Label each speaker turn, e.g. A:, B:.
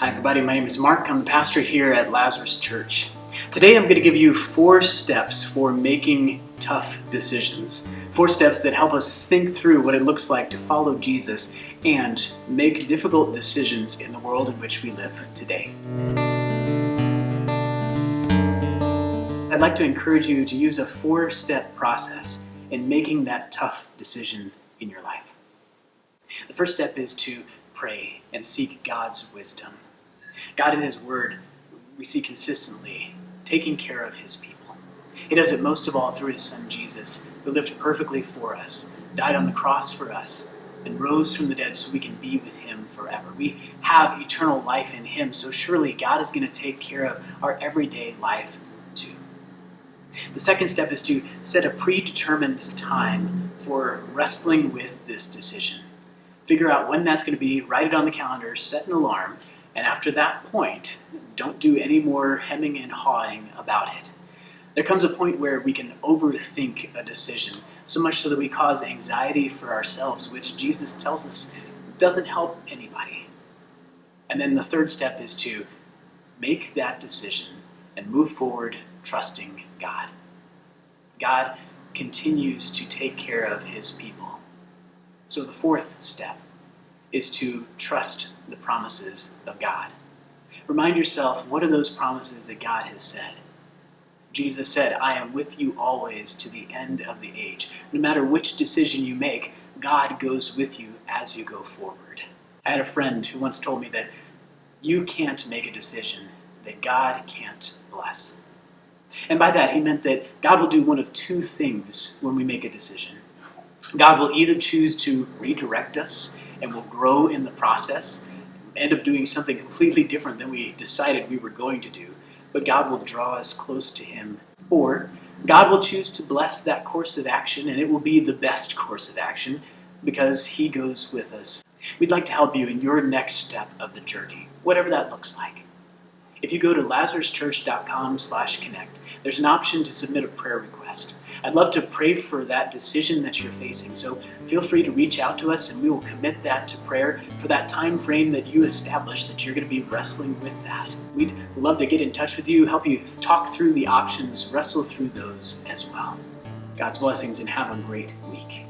A: Hi everybody, my name is Mark. I'm the pastor here at Lazarus Church. Today I'm going to give you 4 steps for making tough decisions. 4 steps that help us think through what it looks like to follow Jesus and make difficult decisions in the world in which we live today. I'd like to encourage you to use a 4-step process in making that tough decision in your life. The first step is to pray and seek God's wisdom. God in His Word, we see consistently taking care of His people. He does it most of all through His Son Jesus, who lived perfectly for us, died on the cross for us, and rose from the dead so we can be with Him forever. We have eternal life in Him, so surely God is going to take care of our everyday life too. The second step is to set a predetermined time for wrestling with this decision. Figure out when that's going to be, write it on the calendar, set an alarm, and after that point, don't do any more hemming and hawing about it. There comes a point where we can overthink a decision, so much so that we cause anxiety for ourselves, which Jesus tells us doesn't help anybody. And then the third step is to make that decision and move forward trusting God. God continues to take care of His people. So the fourth step is to trust the promises of God. Remind yourself, what are those promises that God has said? Jesus said, I am with you always to the end of the age. No matter which decision you make, God goes with you as you go forward. I had a friend who once told me that you can't make a decision that God can't bless. And by that, he meant that God will do one of 2 things when we make a decision. God will either choose to redirect us and we'll grow in the process, end up doing something completely different than we decided we were going to do, but God will draw us close to Him. Or God will choose to bless that course of action, and it will be the best course of action because He goes with us. We'd like to help you in your next step of the journey, whatever that looks like. If you go to lazaruschurch.com/connect, there's an option to submit a prayer request. I'd love to pray for that decision that you're facing, so feel free to reach out to us and we will commit that to prayer for that time frame that you establish that you're going to be wrestling with that. We'd love to get in touch with you, help you talk through the options, wrestle through those as well. God's blessings and have a great week.